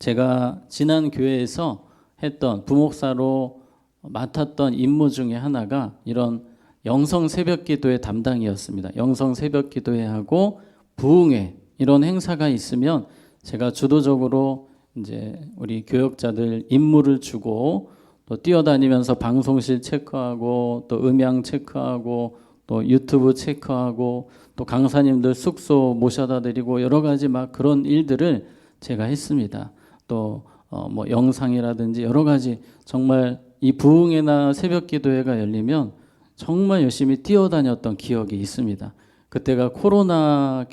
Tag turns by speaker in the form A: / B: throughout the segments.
A: 제가 지난 교회에서 했던 부목사로 맡았던 임무 중에 하나가 이런 영성 새벽 기도회 담당이었습니다. 영성 새벽 기도회하고 부흥회 이런 행사가 있으면 제가 주도적으로 이제 우리 교역자들 임무를 주고 또 뛰어다니면서 방송실 체크하고 또 음향 체크하고 또 유튜브 체크하고 또 강사님들 숙소 모셔다 드리고 여러 가지 막 그런 일들을 제가 했습니다. 또 뭐 영상이라든지 여러 가지 정말 이 부흥회나 새벽 기도회가 열리면 정말 열심히 뛰어다녔던 기억이 있습니다. 그때가 코로나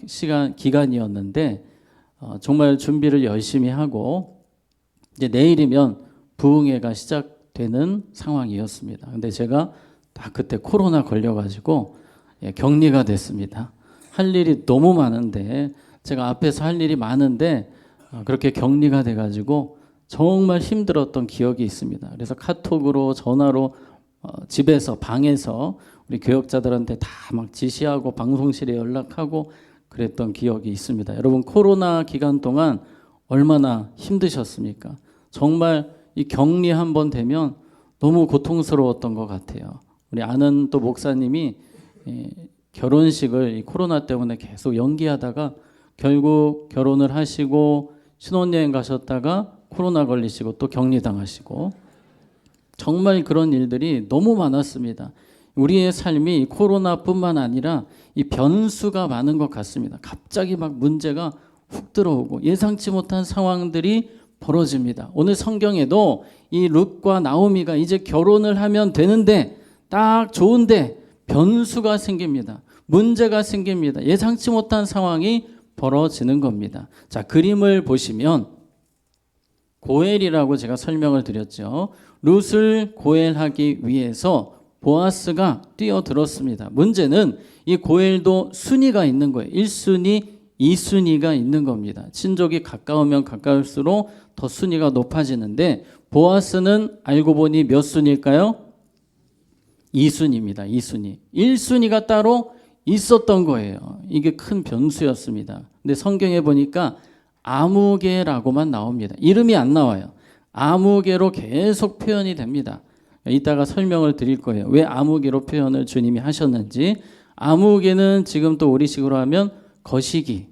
A: 기간이었는데 정말 준비를 열심히 하고 이제 내일이면 부흥회가 시작되는 상황이었습니다. 근데 제가 딱 그때 코로나 걸려가지고 격리가 됐습니다. 할 일이 너무 많은데 제가 앞에서 할 일이 많은데 그렇게 격리가 돼가지고 정말 힘들었던 기억이 있습니다. 그래서 카톡으로 전화로 집에서 방에서 우리 교역자들한테 다 막 지시하고 방송실에 연락하고 그랬던 기억이 있습니다. 여러분 코로나 기간 동안 얼마나 힘드셨습니까? 정말 이 격리 한번 되면 너무 고통스러웠던 것 같아요. 우리 아는 또 목사님이 결혼식을 이 코로나 때문에 계속 연기하다가 결국 결혼을 하시고 신혼여행 가셨다가 코로나 걸리시고 또 격리당하시고 정말 그런 일들이 너무 많았습니다. 우리의 삶이 코로나뿐만 아니라 이 변수가 많은 것 같습니다. 갑자기 막 문제가 훅 들어오고 예상치 못한 상황들이 벌어집니다. 오늘 성경에도 이 룻과 나오미가 이제 결혼을 하면 되는데 딱 좋은데 변수가 생깁니다. 문제가 생깁니다. 예상치 못한 상황이 벌어지는 겁니다. 자, 그림을 보시면 고엘이라고 제가 설명을 드렸죠. 룻을 고엘하기 위해서 보아스가 뛰어들었습니다. 문제는 이 고엘도 순위가 있는 거예요. 1순위, 2순위가 있는 겁니다. 친족이 가까우면 가까울수록 더 순위가 높아지는데 보아스는 알고 보니 몇 순위일까요? 2순위입니다. 2순위. 1순위가 따로 있었던 거예요. 이게 큰 변수였습니다. 근데 성경에 보니까 아무개라고만 나옵니다. 이름이 안 나와요. 아무개로 계속 표현이 됩니다. 이따가 설명을 드릴 거예요. 왜 아무개로 표현을 주님이 하셨는지. 아무개는 지금 또 우리식으로 하면 거시기.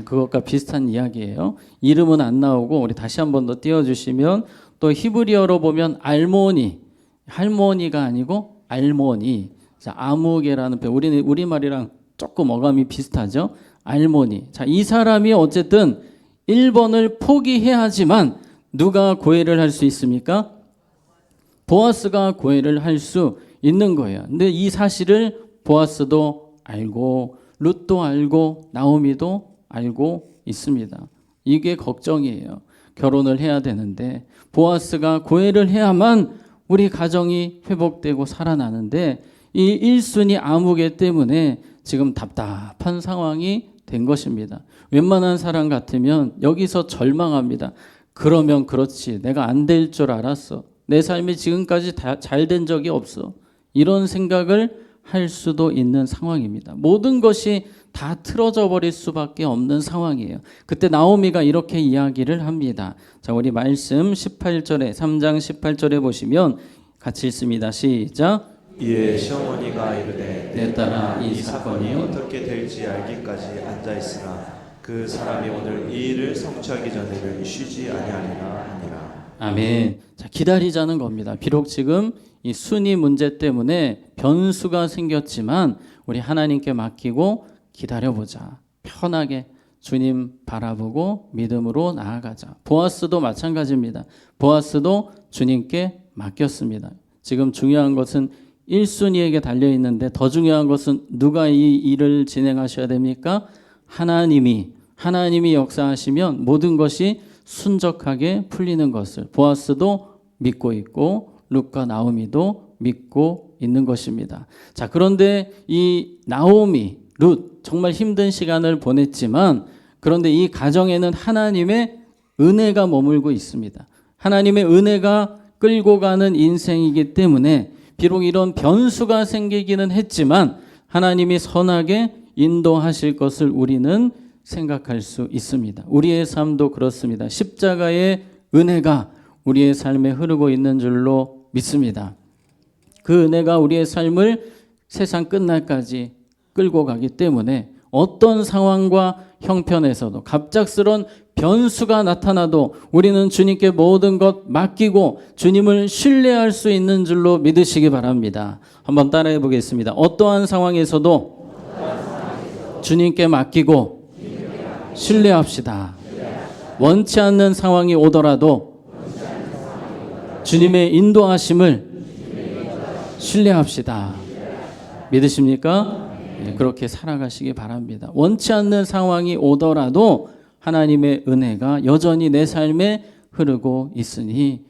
A: 그것과 비슷한 이야기예요. 이름은 안 나오고 우리 다시 한 번 더 띄워주시면 또 히브리어로 보면 알모니. 할머니가 아니고 알모니. 자, 아무개라는 표현. 우리말이랑 조금 어감이 비슷하죠. 알모니. 자, 이 사람이 어쨌든 1번을 포기해야 하지만 누가 고해를 할 수 있습니까? 보아스가 고해를 할 수 있는 거예요. 근데 이 사실을 보아스도 알고 룻도 알고 나오미도 알고 있습니다. 이게 걱정이에요. 결혼을 해야 되는데 보아스가 고해를 해야만 우리 가정이 회복되고 살아나는데 이 1순위 아무개 때문에 지금 답답한 상황이 된 것입니다. 웬만한 사람 같으면 여기서 절망합니다. 그러면 그렇지. 내가 안 될 줄 알았어. 내 삶이 지금까지 잘 된 적이 없어. 이런 생각을 할 수도 있는 상황입니다. 모든 것이 다 틀어져 버릴 수밖에 없는 상황이에요. 그때 나오미가 이렇게 이야기를 합니다. 자, 우리 말씀 18절에 3장 18절에 보시면 같이 읽습니다. 시작.
B: 이에 시어머니가 이르되
A: 내 딸아 이 사건이
B: 어떻게 될지 알기까지 앉아있으나 그 사람이 오늘 이 일을 성취하기 전에는 쉬지 아니하리라 하니라.
A: 아멘. 자, 기다리자는 겁니다. 비록 지금 이 순위 문제 때문에 변수가 생겼지만 우리 하나님께 맡기고 기다려보자. 편하게 주님 바라보고 믿음으로 나아가자. 보아스도 마찬가지입니다. 보아스도 주님께 맡겼습니다. 지금 중요한 것은 1순위에게 달려있는데 더 중요한 것은 누가 이 일을 진행하셔야 됩니까? 하나님이 역사하시면 모든 것이 순적하게 풀리는 것을 보아스도 믿고 있고 룻과 나오미도 믿고 있는 것입니다. 자, 그런데 이 나오미, 룻 정말 힘든 시간을 보냈지만 그런데 이 가정에는 하나님의 은혜가 머물고 있습니다. 하나님의 은혜가 끌고 가는 인생이기 때문에 비록 이런 변수가 생기기는 했지만 하나님이 선하게 인도하실 것을 우리는 생각할 수 있습니다. 우리의 삶도 그렇습니다. 십자가의 은혜가 우리의 삶에 흐르고 있는 줄로 믿습니다. 그 은혜가 우리의 삶을 세상 끝날까지 끌고 가기 때문에 어떤 상황과 형편에서도 갑작스런 변수가 나타나도 우리는 주님께 모든 것 맡기고 주님을 신뢰할 수 있는 줄로 믿으시기 바랍니다. 한번 따라해 보겠습니다. 어떠한 상황에서도 주님께 맡기고 신뢰합시다. 원치 않는 상황이 오더라도 주님의 인도하심을 신뢰합시다. 믿으십니까? 네, 그렇게 살아가시기 바랍니다. 원치 않는 상황이 오더라도 하나님의 은혜가 여전히 내 삶에 흐르고 있으니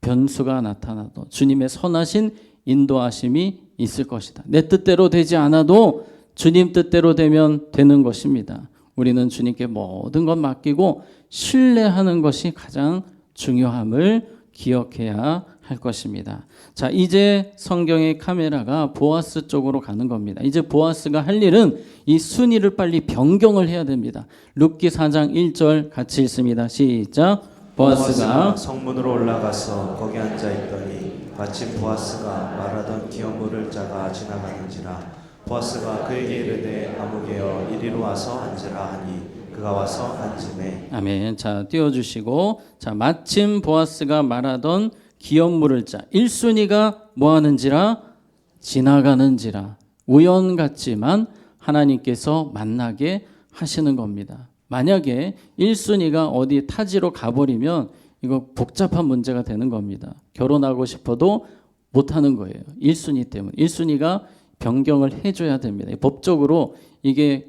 A: 변수가 나타나도 주님의 선하신 인도하심이 있을 것이다. 내 뜻대로 되지 않아도 주님 뜻대로 되면 되는 것입니다. 우리는 주님께 모든 것 맡기고 신뢰하는 것이 가장 중요함을 기억해야 할 것입니다. 자, 이제 성경의 카메라가 보아스 쪽으로 가는 겁니다. 이제 보아스가 할 일은 이 순위를 빨리 변경을 해야 됩니다. 룻기 4장 1절 같이 읽습니다. 시작. 보아스가
B: 성문으로 올라가서 거기 앉아 있더니 마침 보아스가 말하던 기업 물을 자가 지나가는지라. 보아스가 그에게 이르되 아무개여 이리로 와서 앉으라 하니 그가 와서 앉으매. 아멘.
A: 자, 띄워주시고, 자, 마침 보아스가 말하던 기업 물을 자 1순위가 뭐 하는지라? 지나가는지라. 우연 같지만 하나님께서 만나게 하시는 겁니다. 만약에 1순위가 어디 타지로 가버리면 이거 복잡한 문제가 되는 겁니다. 결혼하고 싶어도 못하는 거예요. 1순위 때문에. 1순위가 변경을 해줘야 됩니다. 법적으로 이게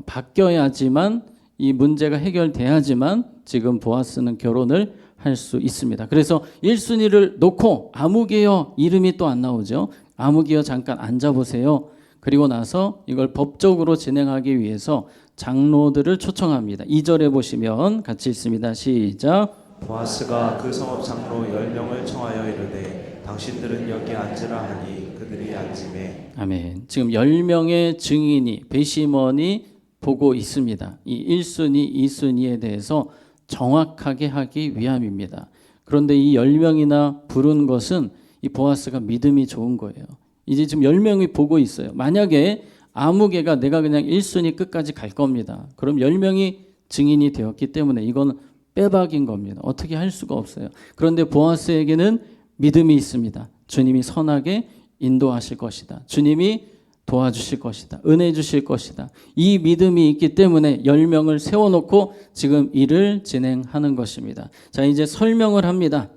A: 바뀌어야지만 이 문제가 해결돼야지만 지금 보아스는 결혼을 할 수 있습니다. 그래서 1순위를 놓고 아무개여 이름이 또 안 나오죠. 아무개여 잠깐 앉아보세요. 그리고 나서 이걸 법적으로 진행하기 위해서 장로들을 초청합니다. 2절에 보시면 같이 읽습니다. 시작.
B: 보아스가 그 성읍 장로 10명을 청하여 이르되 당신들은 여기 앉으라 하니 그들이 앉으매.
A: 아멘. 지금 10명의 증인이 배심원이 보고 있습니다. 이 1순위, 2순위에 대해서 정확하게 하기 위함입니다. 그런데 이 10명이나 부른 것은 이 보아스가 믿음이 좋은 거예요. 이제 지금 10명이 보고 있어요. 만약에 아무개가 내가 그냥 1순위 끝까지 갈 겁니다. 그럼 10명이 증인이 되었기 때문에 이건 빼박인 겁니다. 어떻게 할 수가 없어요. 그런데 보아스에게는 믿음이 있습니다. 주님이 선하게 인도하실 것이다. 주님이 도와주실 것이다. 은혜 주실 것이다. 이 믿음이 있기 때문에 10명을 세워놓고 지금 일을 진행하는 것입니다. 자, 이제 설명을 합니다.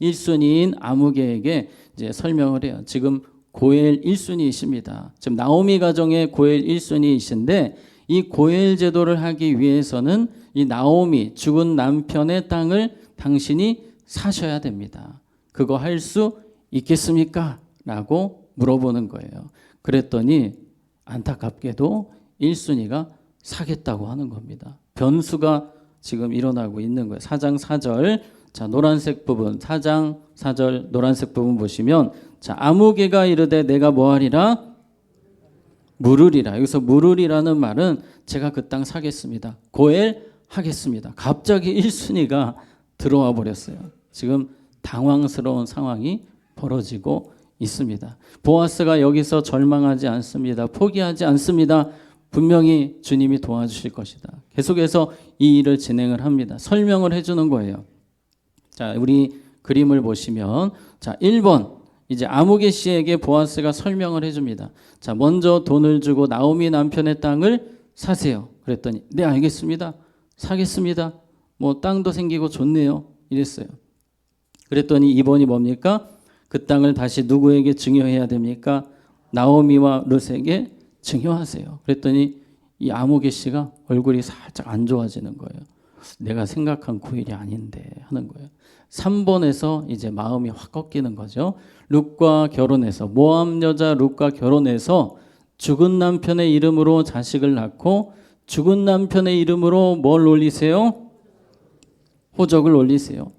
A: 1순위인 아무개에게 이제 설명을 해요. 지금 고엘 1순위이십니다. 지금 나오미 가정의 고엘 1순위이신데 이 고엘 제도를 하기 위해서는 이 나오미 죽은 남편의 땅을 당신이 사셔야 됩니다. 그거 할 수 있겠습니까? 라고 물어보는 거예요. 그랬더니 안타깝게도 1순위가 사겠다고 하는 겁니다. 변수가 지금 일어나고 있는 거예요. 4장 4절, 자, 노란색 부분, 4장 4절 노란색 부분 보시면, 자, 아무개가 이르되 내가 뭐하리라? 물으리라. 여기서 물으리라는 말은 제가 그 땅 사겠습니다. 고엘 하겠습니다. 갑자기 1순위가 들어와 버렸어요. 지금 당황스러운 상황이 벌어지고 있습니다. 보아스가 여기서 절망하지 않습니다. 포기하지 않습니다. 분명히 주님이 도와주실 것이다. 계속해서 이 일을 진행을 합니다. 설명을 해주는 거예요. 자, 우리 그림을 보시면, 자, 1번 이제 아무개 씨에게 보아스가 설명을 해줍니다. 자, 먼저 돈을 주고 나오미 남편의 땅을 사세요. 그랬더니 네, 알겠습니다. 사겠습니다. 뭐 땅도 생기고 좋네요. 이랬어요. 그랬더니 2번이 뭡니까? 그 땅을 다시 누구에게 증여해야 됩니까? 나오미와 룻에게 증여하세요. 그랬더니 이 아무개 씨가 얼굴이 살짝 안 좋아지는 거예요. 내가 생각한 그 일이 아닌데 하는 거예요. 3번에서 이제 마음이 확 꺾이는 거죠. 룻과 결혼해서, 모압 여자 룻과 결혼해서 죽은 남편의 이름으로 자식을 낳고 죽은 남편의 이름으로 뭘 올리세요? 호적을 올리세요.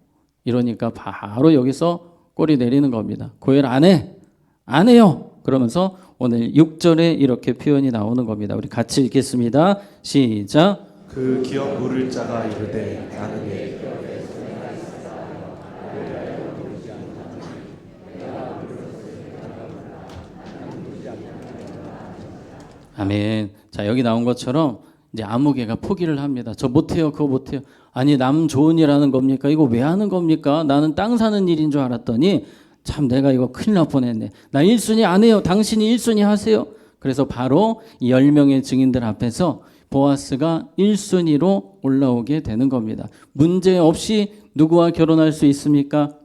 A: 이러니까 바로 여기서 꼬리 내리는 겁니다. 고엘 안 해? 안 해요. 그러면서 오늘 6절에 이렇게 표현이 나오는 겁니다. 우리 같이 읽겠습니다. 시작.
B: 그 기업 물을 자가 이르되 나는
A: 아멘. 자, 여기 나온 것처럼 이제 아무개가 포기를 합니다. 저 못해요, 그거 못해요. 아니, 남 좋은 일 하는 겁니까? 이거 왜 하는 겁니까? 나는 땅 사는 일인 줄 알았더니 참 내가 이거 큰일 날 뻔했네. 나 1순위 안 해요. 당신이 1순위 하세요. 그래서 바로 이 10명의 증인들 앞에서 보아스가 1순위로 올라오게 되는 겁니다. 문제 없이 누구와 결혼할 수 있습니까?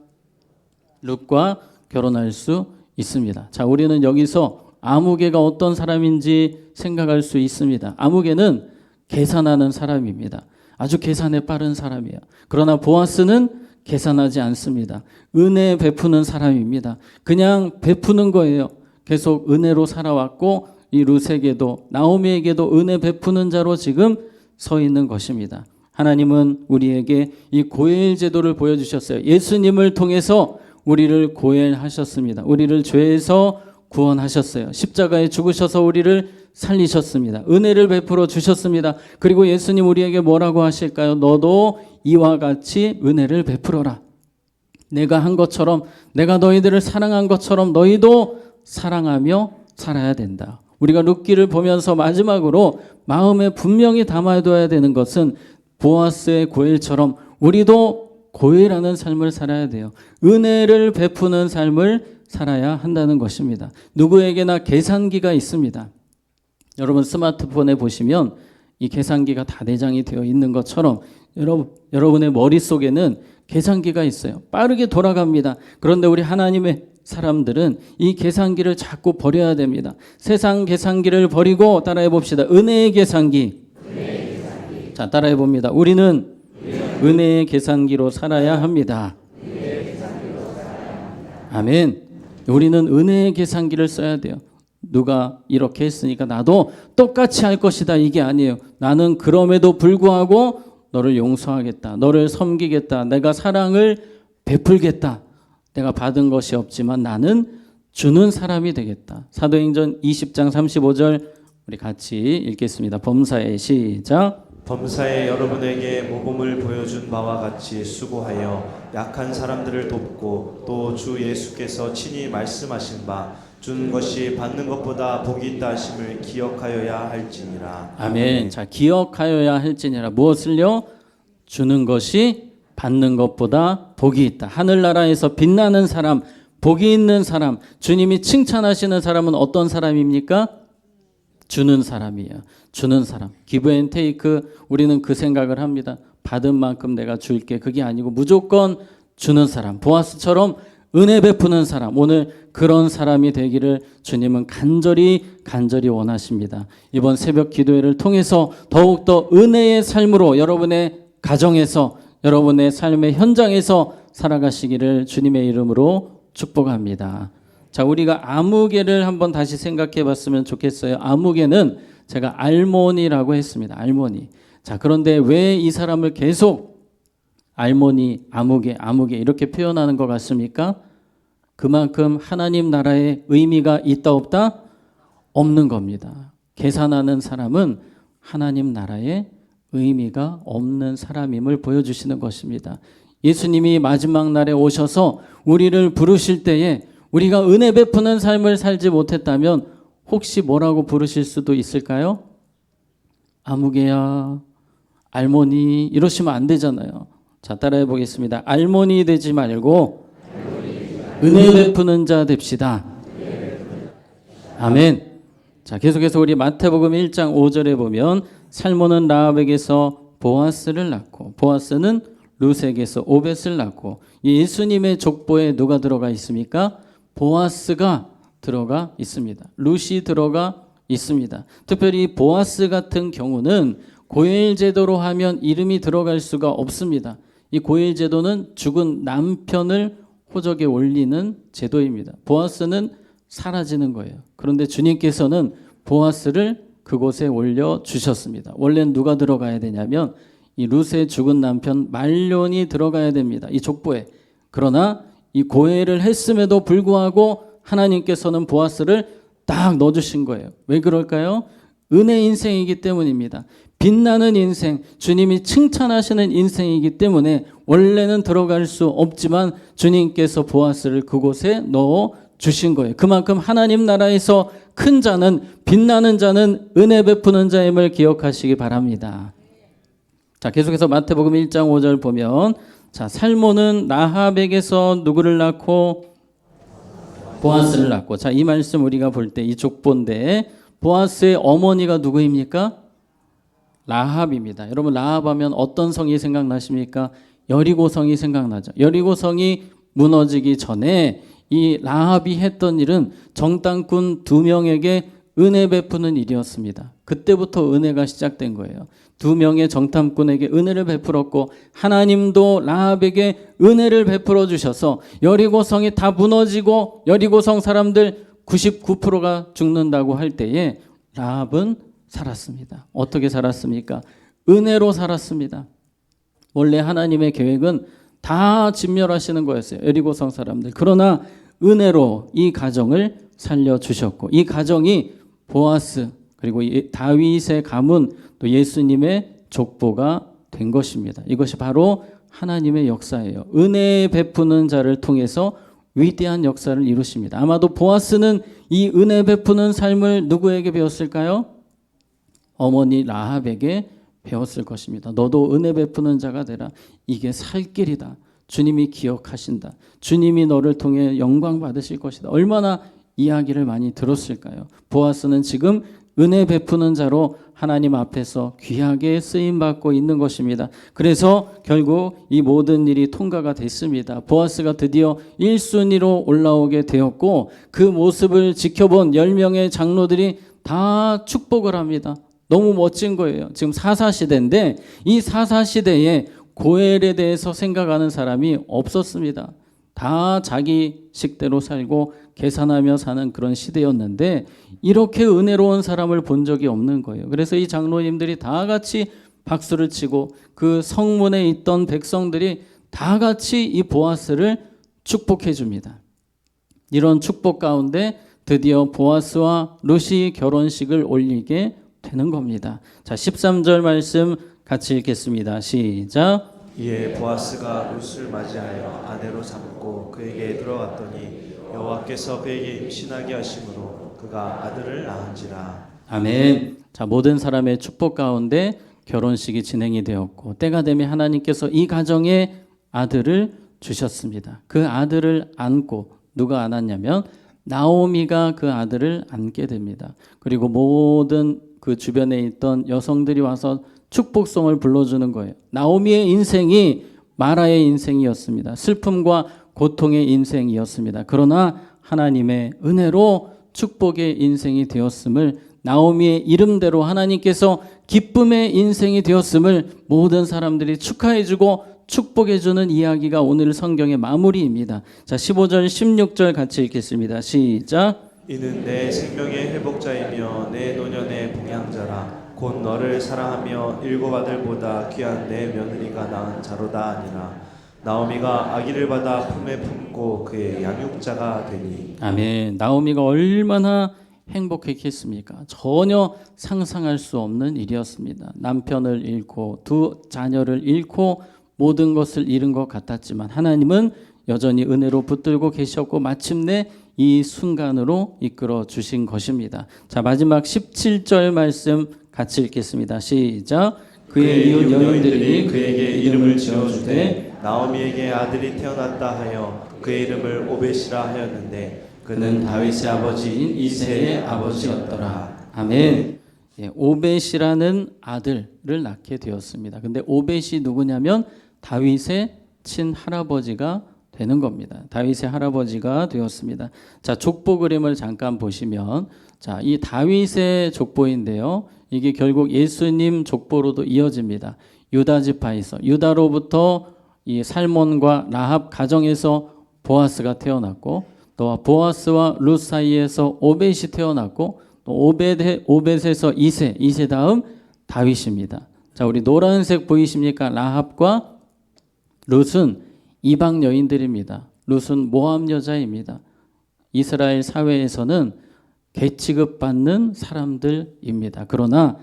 A: 룻과 결혼할 수 있습니다. 자, 우리는 여기서 아무개가 어떤 사람인지 생각할 수 있습니다. 아무개는 계산하는 사람입니다. 아주 계산에 빠른 사람이에요. 그러나 보아스는 계산하지 않습니다. 은혜 베푸는 사람입니다. 그냥 베푸는 거예요. 계속 은혜로 살아왔고 이 룻에게도 나오미에게도 은혜 베푸는 자로 지금 서 있는 것입니다. 하나님은 우리에게 이 고엘 제도를 보여주셨어요. 예수님을 통해서 우리를 고엘하셨습니다. 우리를 죄에서 구원하셨어요. 십자가에 죽으셔서 우리를 살리셨습니다. 은혜를 베풀어 주셨습니다. 그리고 예수님 우리에게 뭐라고 하실까요? 너도 이와 같이 은혜를 베풀어라. 내가 한 것처럼, 내가 너희들을 사랑한 것처럼 너희도 사랑하며 살아야 된다. 우리가 룻기를 보면서 마지막으로 마음에 분명히 담아둬야 되는 것은 보아스의 고엘처럼 우리도 고엘하는 삶을 살아야 돼요. 은혜를 베푸는 삶을 살아야 한다는 것입니다. 누구에게나 계산기가 있습니다. 여러분 스마트폰에 보시면 이 계산기가 다 내장이 되어 있는 것처럼 여러분의 머릿속에는 계산기가 있어요. 빠르게 돌아갑니다. 그런데 우리 하나님의 사람들은 이 계산기를 자꾸 버려야 됩니다. 세상 계산기를 버리고 따라해 봅시다. 은혜의 계산기. 자, 따라해 봅니다. 우리는 은혜의 계산기로 살아야 합니다. 아멘. 우리는 은혜의 계산기를 써야 돼요. 누가 이렇게 했으니까 나도 똑같이 할 것이다. 이게 아니에요. 나는 그럼에도 불구하고 너를 용서하겠다. 너를 섬기겠다. 내가 사랑을 베풀겠다. 내가 받은 것이 없지만 나는 주는 사람이 되겠다. 사도행전 20장 35절 우리 같이 읽겠습니다. 범사에 시작.
B: 범사에 여러분에게 모범을 보여준 바와 같이 수고하여 약한 사람들을 돕고 또 주 예수께서 친히 말씀하신 바 주는 것이 받는 것보다 복이 있다 하심을 기억하여야 할지니라.
A: 아멘. 자, 기억하여야 할지니라. 무엇을요? 주는 것이 받는 것보다 복이 있다. 하늘나라에서 빛나는 사람, 복이 있는 사람, 주님이 칭찬하시는 사람은 어떤 사람입니까? 주는 사람이에요. 주는 사람. 기브 앤 테이크, 우리는 그 생각을 합니다. 받은 만큼 내가 줄게. 그게 아니고 무조건 주는 사람. 보아스처럼 은혜 베푸는 사람. 오늘 그런 사람이 되기를 주님은 간절히 원하십니다. 이번 새벽 기도회를 통해서 더욱더 은혜의 삶으로 여러분의 가정에서, 여러분의 삶의 현장에서 살아가시기를 주님의 이름으로 축복합니다. 자, 우리가 아무개를 한번 다시 생각해 봤으면 좋겠어요. 아무개는 제가 알모니라고 했습니다. 알모니. 자, 그런데 왜 이 사람을 계속 알모니, 아무개 이렇게 표현하는 것 같습니까? 그만큼 하나님 나라의 의미가 있다 없다? 없는 겁니다. 계산하는 사람은 하나님 나라의 의미가 없는 사람임을 보여주시는 것입니다. 예수님이 마지막 날에 오셔서 우리를 부르실 때에 우리가 은혜 베푸는 삶을 살지 못했다면 혹시 뭐라고 부르실 수도 있을까요? 아무개야, 알모니 이러시면 안 되잖아요. 자, 따라해 보겠습니다. 알모니 되지 말고 은혜 베푸는 자 됩시다. 아멘. 자, 계속해서 우리 마태복음 1장 5절에 보면 살몬은 라합에게서 보아스를 낳고 보아스는 룻에게서 오벳을 낳고 예수님의 족보에 누가 들어가 있습니까? 보아스가 들어가 있습니다. 룻이 들어가 있습니다. 특별히 보아스 같은 경우는 고엘 제도로 하면 이름이 들어갈 수가 없습니다. 이 고엘 제도는 죽은 남편을 호적에 올리는 제도입니다. 보아스는 사라지는 거예요. 그런데 주님께서는 보아스를 그곳에 올려 주셨습니다. 원래는 누가 들어가야 되냐면 이 룻의 죽은 남편 말론이 들어가야 됩니다. 이 족보에. 그러나 이 고엘을 했음에도 불구하고 하나님께서는 보아스를 딱 넣어주신 거예요. 왜 그럴까요? 은혜 인생이기 때문입니다. 빛나는 인생, 주님이 칭찬하시는 인생이기 때문에 원래는 들어갈 수 없지만 주님께서 보아스를 그곳에 넣어 주신 거예요. 그만큼 하나님 나라에서 큰 자는, 빛나는 자는 은혜 베푸는 자임을 기억하시기 바랍니다. 자, 계속해서 마태복음 1장 5절 보면, 자, 살몬은 라합에게서 누구를 낳고 보아스를 낳고, 자, 이 말씀 우리가 볼 때 이 족보인데 보아스의 어머니가 누구입니까? 라합입니다. 여러분, 라합하면 어떤 성이 생각나십니까? 여리고 성이 생각나죠. 여리고 성이 무너지기 전에 이 라합이 했던 일은 정탐꾼 2명에게 은혜 베푸는 일이었습니다. 그때부터 은혜가 시작된 거예요. 2명의 정탐꾼에게 은혜를 베풀었고 하나님도 라합에게 은혜를 베풀어 주셔서 여리고성이 다 무너지고 여리고성 사람들 99%가 죽는다고 할 때에 라합은 살았습니다. 어떻게 살았습니까? 은혜로 살았습니다. 원래 하나님의 계획은 다 진멸하시는 거였어요. 여리고성 사람들. 그러나 은혜로 이 가정을 살려주셨고 이 가정이 보아스 그리고 다윗의 가문 또 예수님의 족보가 된 것입니다. 이것이 바로 하나님의 역사예요. 은혜 베푸는 자를 통해서 위대한 역사를 이루십니다. 아마도 보아스는 이 은혜 베푸는 삶을 누구에게 배웠을까요? 어머니 라합에게 배웠을 것입니다. 너도 은혜 베푸는 자가 되라. 이게 살 길이다. 주님이 기억하신다. 주님이 너를 통해 영광 받으실 것이다. 얼마나 이야기를 많이 들었을까요? 보아스는 지금 은혜 베푸는 자로 하나님 앞에서 귀하게 쓰임받고 있는 것입니다. 그래서 결국 이 모든 일이 통과가 됐습니다. 보아스가 드디어 1순위로 올라오게 되었고 그 모습을 지켜본 10명의 장로들이 다 축복을 합니다. 너무 멋진 거예요. 지금 사사시대인데 이 사사시대에 고엘에 대해서 생각하는 사람이 없었습니다. 다 자기 식대로 살고 계산하며 사는 그런 시대였는데 이렇게 은혜로운 사람을 본 적이 없는 거예요. 그래서 이 장로님들이 다 같이 박수를 치고 그 성문에 있던 백성들이 다 같이 이 보아스를 축복해 줍니다. 이런 축복 가운데 드디어 보아스와 룻이 결혼식을 올리게 되는 겁니다. 자, 13절 말씀 같이 읽겠습니다. 시작.
B: 이에 보아스가 룻을 맞이하여 아내로 삼고 그에게 들어갔더니 여호와께서 그에게 임신하게 하심으로 그가 아들을 낳은지라.
A: 아멘. 자, 모든 사람의 축복 가운데 결혼식이 진행이 되었고 때가 되면 하나님께서 이 가정에 아들을 주셨습니다. 그 아들을 안고 누가 안았냐면 나오미가 그 아들을 안게 됩니다. 그리고 모든 그 주변에 있던 여성들이 와서 축복송을 불러주는 거예요. 나오미의 인생이 마라의 인생이었습니다. 슬픔과 고통의 인생이었습니다. 그러나 하나님의 은혜로 축복의 인생이 되었음을 나오미의 이름대로 하나님께서 기쁨의 인생이 되었음을 모든 사람들이 축하해주고 축복해주는 이야기가 오늘 성경의 마무리입니다. 자, 15절 16절 같이 읽겠습니다. 시작.
B: 이는 내 생명의 회복자이며 내 노년의 봉양자라. 곧 너를 사랑하며 일곱 아들보다 귀한 내 며느리가 낳은 자로다 아니라. 나오미가 아기를 받아 품에 품고 그의 양육자가 되니.
A: 아멘. 나오미가 얼마나 행복했겠습니까? 전혀 상상할 수 없는 일이었습니다. 남편을 잃고 두 자녀를 잃고 모든 것을 잃은 것 같았지만 하나님은 여전히 은혜로 붙들고 계셨고 마침내 이 순간으로 이끌어 주신 것입니다. 자, 마지막 17절 말씀 같이 읽겠습니다. 시작. 그의 이웃 여인들이 그에게 이름을 지어주되
B: 나오미에게 아들이 태어났다 하여 그의 이름을 오벳이라 하였는데 그는 다윗의 아버지인 이새의 아버지였더라.
A: 아멘. 예, 오벳이라는 아들을 낳게 되었습니다. 근데 오벳이 누구냐면 다윗의 친할아버지가 되는 겁니다. 다윗의 할아버지가 되었습니다. 자, 족보 그림을 잠깐 보시면 자, 이 다윗의 족보인데요. 이게 결국 예수님 족보로도 이어집니다. 유다 지파에서 유다로부터 이 살몬과 라합 가정에서 보아스가 태어났고 또 보아스와 룻 사이에서 오벳이 태어났고 또 오벳에서 이세 다음 다윗입니다. 자, 우리 노란색 보이십니까? 라합과 룻은 이방 여인들입니다. 룻은 모압 여자입니다. 이스라엘 사회에서는 계취급받는 사람들입니다. 그러나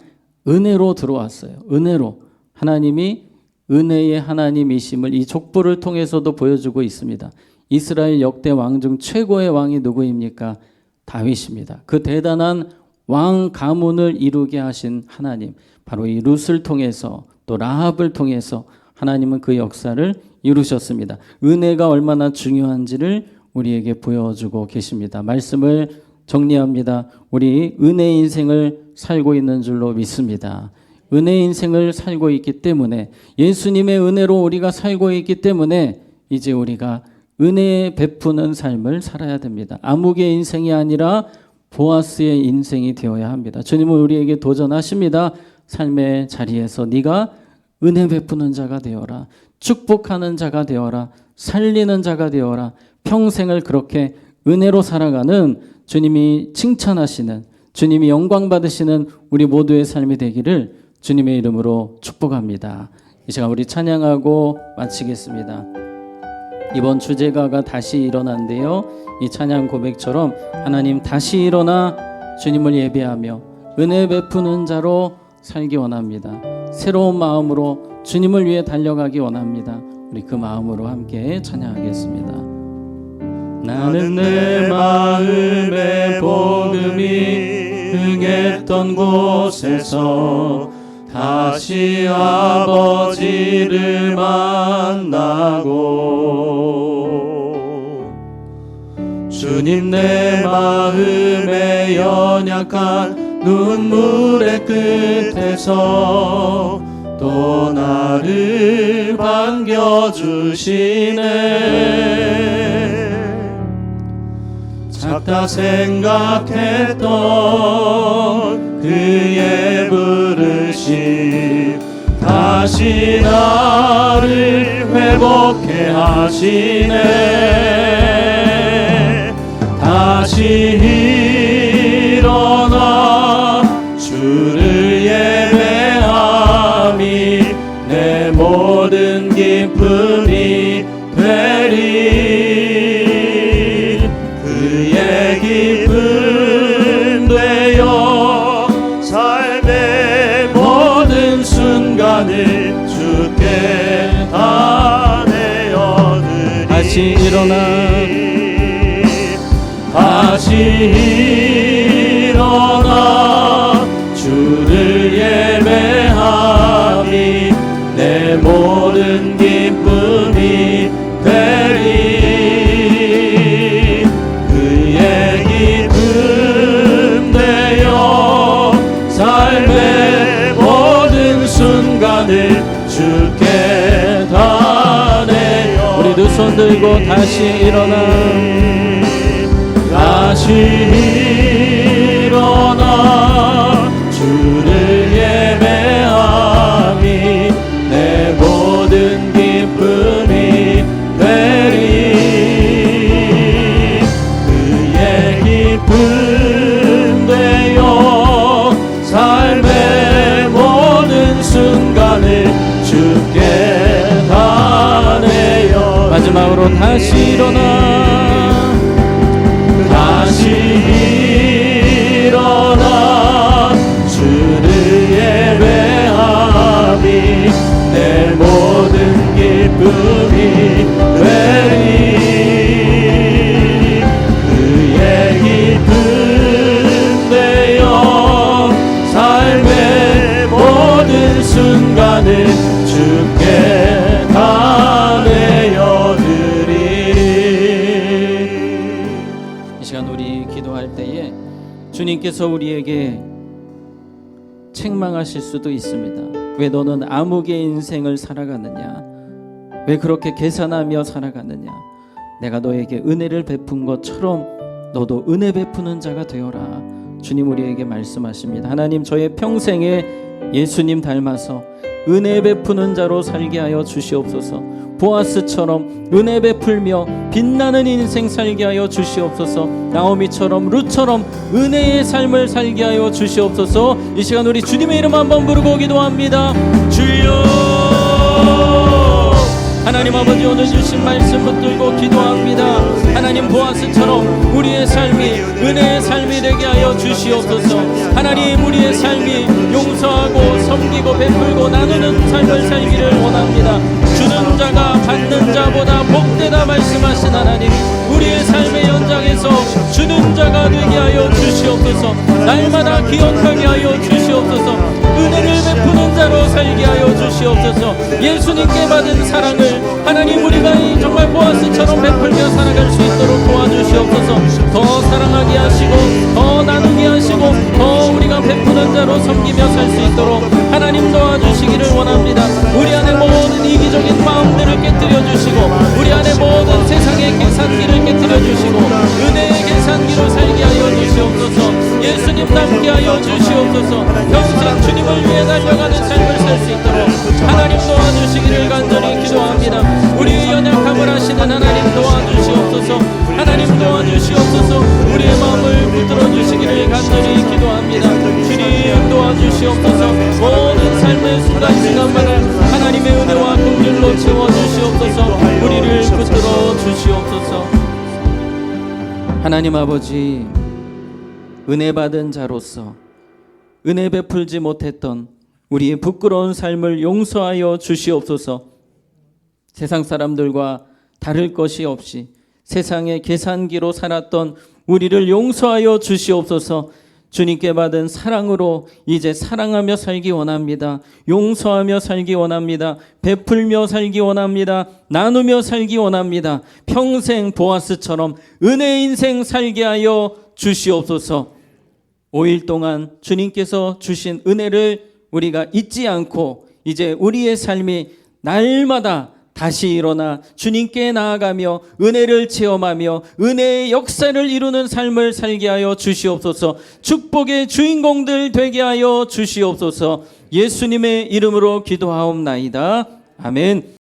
A: 은혜로 들어왔어요. 은혜로. 하나님이 은혜의 하나님이심을 이 족보를 통해서도 보여주고 있습니다. 이스라엘 역대 왕 중 최고의 왕이 누구입니까? 다윗입니다. 그 대단한 왕 가문을 이루게 하신 하나님, 바로 이 룻을 통해서 또 라합을 통해서 하나님은 그 역사를 이루셨습니다. 은혜가 얼마나 중요한지를 우리에게 보여주고 계십니다. 말씀을 정리합니다. 우리 은혜 인생을 살고 있는 줄로 믿습니다. 은혜 인생을 살고 있기 때문에, 예수님의 은혜로 우리가 살고 있기 때문에 이제 우리가 은혜 베푸는 삶을 살아야 됩니다. 아무개 인생이 아니라 보아스의 인생이 되어야 합니다. 주님은 우리에게 도전하십니다. 삶의 자리에서 네가 은혜 베푸는 자가 되어라. 축복하는 자가 되어라. 살리는 자가 되어라. 평생을 그렇게 은혜로 살아가는, 주님이 칭찬하시는, 주님이 영광 받으시는 우리 모두의 삶이 되기를 주님의 이름으로 축복합니다. 이 시간 우리 찬양하고 마치겠습니다. 이번 주제가가 다시 일어난데요, 이 찬양 고백처럼 하나님 다시 일어나 주님을 예배하며 은혜 베푸는 자로 살기 원합니다. 새로운 마음으로 주님을 위해 달려가기 원합니다. 우리 그 마음으로 함께 찬양하겠습니다. 나는 내 마음의 복음이 흥했던 곳에서 다시 아버지를 만나고, 주님 내 마음의 연약한 눈물의 끝에서 또 나를 반겨주시네. 작다 생각했던 그의 부르심 다시 나를 회복해 하시네. 다시 일어나 주를 예배함이 내 모든 기쁨이 되리. 그의 기쁨 되어 삶의 모든 순간을 주께 다 내어드리. 다시 일어나, 다시 일어나 주를 예배함이 내 모든 기쁨이 되리. 그의 기쁨 되어 삶의 모든 순간을 주께 다 내어. 우리 두 손 들고 다시 일어나, 다시 일어나 주를 예배함이 내 모든 기쁨이 되리. 그의 기쁨 되어 삶의 모든 순간을 주께 다 내어. 마지막으로 다시 일어나, 다시 일어나 주를 예배함이 내 모든 기쁨이 되리. 그의 기쁨 되어 삶의 모든 순간을 주께 다 내어드리리. 이 시간 우리 기도할 때에 주님께서 우리에게 책망하실 수도 있습니다. 왜 너는 암흑의 인생을 살아가느냐? 왜 그렇게 계산하며 살아가느냐? 내가 너에게 은혜를 베푼 것처럼 너도 은혜 베푸는 자가 되어라. 주님 우리에게 말씀하십니다. 하나님, 저의 평생에 예수님 닮아서 은혜 베푸는 자로 살게 하여 주시옵소서. 보아스처럼 은혜 베풀며 빛나는 인생 살게 하여 주시옵소서. 나오미처럼 룻처럼 은혜의 삶을 살게 하여 주시옵소서. 이 시간 우리 주님의 이름 한번 부르고 기도합니다. 주여 하나님 아버지, 오늘 주신 말씀 붙들고 기도합니다. 하나님, 보아스처럼 우리의 삶이 은혜의 삶이 되게 하여 주시옵소서. 하나님, 우리의 삶이 용서하고 섬기고 베풀고 나누는 삶을 살기를 원합니다. 주는 자가 받는 자보다 복되다 말씀하신 하나님, 우리의 삶의 연장에서 주는 자가 되게 하여 주시옵소서. 날마다 기억하게 하여 주시옵소서. 은혜를 베푸는 자로 살게 하여 주시옵소서. 예수님께 받은 사랑을 하나님, 우리가 정말 보아스처럼 베풀며 살아갈 수 있도록 도와주시옵소서. 더 사랑하게 하시고 더 나누게 하시고 더 우리가 베푸는 자로 섬기며 살 수 있도록 하나님 도와주시기를 원합니다. 우리 안에 모든 이기적인 마음들을 깨뜨려 주시고 우리 안에 모든 세상의 계산기를 깨뜨려 주시고 은혜의 계산기로 살게 하여 주시옵소서. 예수님 닮게 하여 주시옵소서. 평생 주님을 위해 달려가는 삶을 살 수 있도록 하나님 도와주시기를 간절히 기도합니다. 우리의 연약함을 아시는 하나님 도와주시옵소서. 하나님 도와주시옵소서. 우리의 마음을 붙들어 주시기를 간절히 기도합니다. 주님 도와주시옵소서. 모든 삶의 순간순간마다 하나님의 은혜와 긍휼로 채워주시옵소서. 우리를 붙들어 주시옵소서. 하나님 아버지, 은혜 받은 자로서 은혜 베풀지 못했던 우리의 부끄러운 삶을 용서하여 주시옵소서. 세상 사람들과 다를 것이 없이 세상의 계산기로 살았던 우리를 용서하여 주시옵소서. 주님께 받은 사랑으로 이제 사랑하며 살기 원합니다. 용서하며 살기 원합니다. 베풀며 살기 원합니다. 나누며 살기 원합니다. 평생 보아스처럼 은혜 인생 살게 하여 주시옵소서. 5일 동안 주님께서 주신 은혜를 우리가 잊지 않고 이제 우리의 삶이 날마다 다시 일어나 주님께 나아가며 은혜를 체험하며 은혜의 역사를 이루는 삶을 살게 하여 주시옵소서. 축복의 주인공들 되게 하여 주시옵소서. 예수님의 이름으로 기도하옵나이다. 아멘.